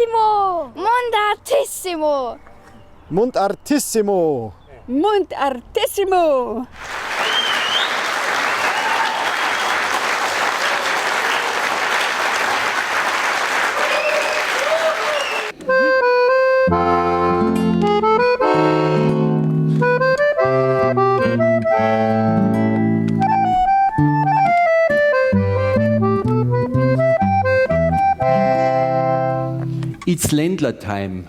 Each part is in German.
Mundartissimo! Mundartissimo! Mundartissimo! Mundartissimo! It's Ländler time.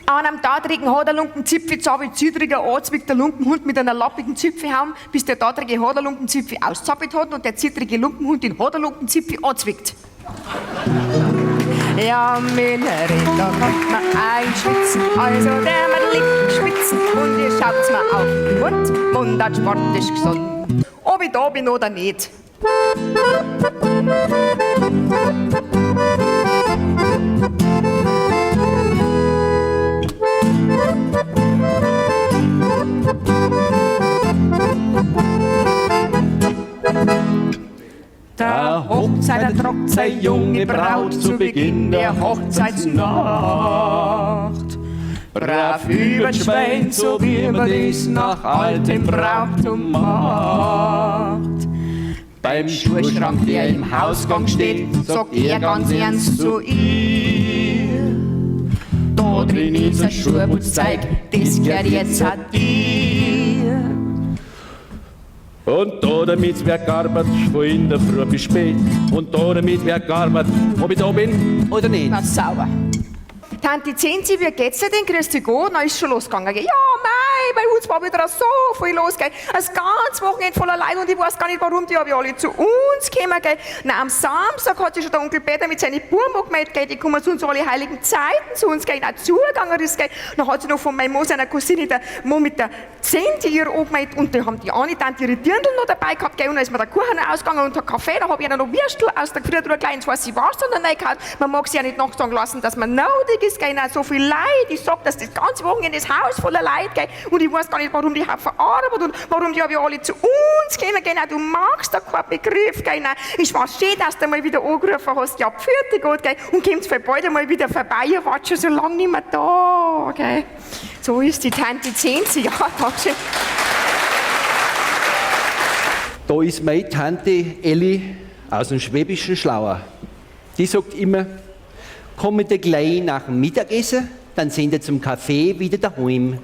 An einem tatrigen Hoderlumpenzipfi, zabi züdriger, anzwickt der Lumpenhund mit einer lappigen Zipfelhaum, bis der tatrige Hoderlumpenzipfi auszappelt hat und der zittrige Lumpenhund den Hoderlumpenzipfi anzwickt. Ja, Männerin, da kommt man einschwitzen, also der man liegt schwitzen und ihr schaut's mir auf den Mund, Mundart sportlich gesund. Ob ich da bin oder nicht. Der Hochzeit trockt sei junge Braut zu Beginn der Hochzeitsnacht. Brav übers Schwein, so wie man dies nach altem Brauchtum macht. Beim Schuhschrank, der im Hausgang steht, sagt er ganz ernst zu ihr: Da drin ist ein Schuhputzzeug, das gehört jetzt an dir. Und da damit wer gearbeitet, von in der Früh bis spät. Und da damit wer gearbeitet, ob ich da bin oder nicht. Na sauber. Tante Zenzi, wie geht's dir denn? Grüß dich Gott. Na, ist schon losgegangen. Gell? Ja, mei, bei uns war wieder so viel los. Gell? Das ganze Wochenende voller Leute und ich weiß gar nicht warum, die habe ich alle zu uns gekommen. Gell? Na, am Samstag hat sich schon der Onkel Peter mit seinen Buben gemeldet. Gell? Die kommen zu uns alle heiligen Zeiten zu uns. Gell? Auch zugegangen ist. Gell? Dann hat sie noch von meiner Mo, seiner Cousine, der Mo mit der Zenzi ihr angemeldet und dann haben die eine Tante ihre Dirndl noch dabei gehabt. Gell? Und dann ist mir der Kuchen ausgegangen und der Kaffee, da habe ich ihnen noch Würstel aus der Früh drüber klein, weiß ich was, sondern reingekaut. Man mag sie ja nicht nachsagen lassen, dass man nötig ist. Gell? So viel Leid. Ich sag, dass das ganze Wochenende das Haus voller Leid geht und ich weiß gar nicht, warum die Haufen Arbeit und warum die alle zu uns kommen. Genau, du magst da keinen Begriff. Genau. Ich war schön, dass du mal wieder angerufen hast. Ja, pfiat Gott, gell, und kommst für bald einmal wieder vorbei. Ihr wart schon so lange nicht mehr da. Gell. So ist die Tante Zenzi. Ja, danke. Da ist meine Tante Elli aus dem Schwäbischen Schlauer. Die sagt immer: Kommt ihr gleich nach dem Mittagessen, dann sind ihr zum Kaffee wieder daheim.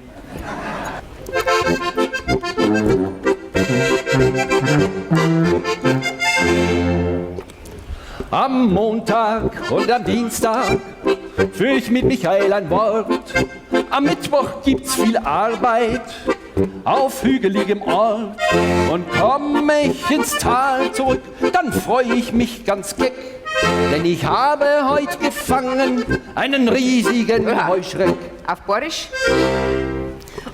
Am Montag und am Dienstag führe ich mit Michael ein Wort. Am Mittwoch gibt's viel Arbeit auf hügeligem Ort. Und komme ich ins Tal zurück, dann freue ich mich ganz keck. Denn ich habe heute gefangen einen riesigen Heuschreck. Auf Borisch.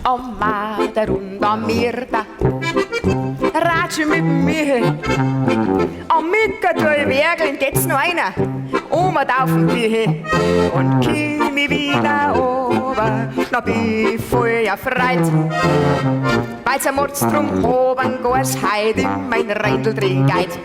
Am Mader und am Mirda ratsch mit mir. Am Mittag durch Wergeln geht's noch einer. Oma auf den Bier und komm ich wieder ober. Na bin ich voll erfreut. Weil's am Mords drum oben gar's heut in mein Rändl drin geht.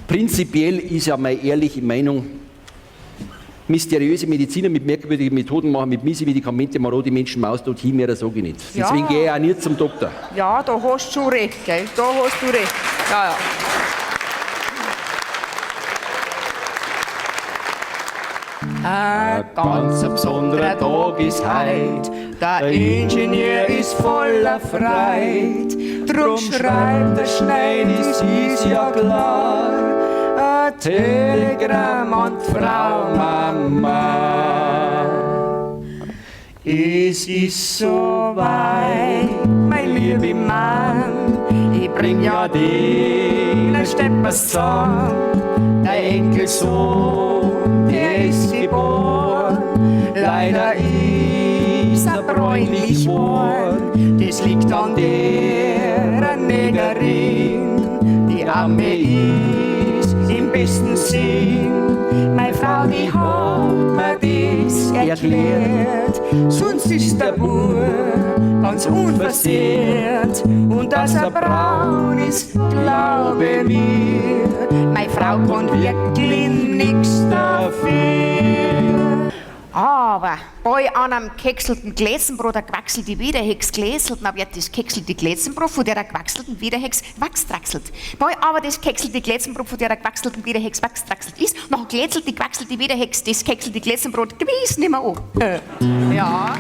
Prinzipiell ist ja meine ehrliche Meinung, mysteriöse Mediziner mit merkwürdigen Methoden machen mit miese Medikamente marode Menschen maustot hin, mehr sage ich nicht. Deswegen gehe ich auch nicht zum Doktor. Ja, da hast du schon recht, gell? Da hast du recht. Ja, ja. Ein ganz besonderer Tag ist heut, der Ingenieur ist voller Freude. Drum schreibt der Schneid, es ist ja klar, Telegramm und Frau Mama. Es ist so weit, mein lieber Mann, ich bring ja den Steppers zusammen. Der Enkelsohn, der ist geboren, leider ist er bräunlich worden. Das liegt an der Negerin, die Arme ist im besten Sinn. Meine Frau, die hat mir das erklärt, sonst ist der Bub ganz unversehrt. Und dass er braun ist, glaube mir, meine Frau kann wirklich nix dafür. Aber bei einem gehäckselten Gläsenbrot eine gewachselte Wiederhex gläselt, dann wird das gehäckselte Gläsenbrot von der gewachselten Wiederhex wachsdrachselt. Bei aber das gehäckselte Gläsenbrot von der gewachselten Wiederhex wachsdrachselt ist, dann glätselt die gewachselte Wiederhex das gehäckselte Gläsenbrot gewiss nicht mehr an. Ja.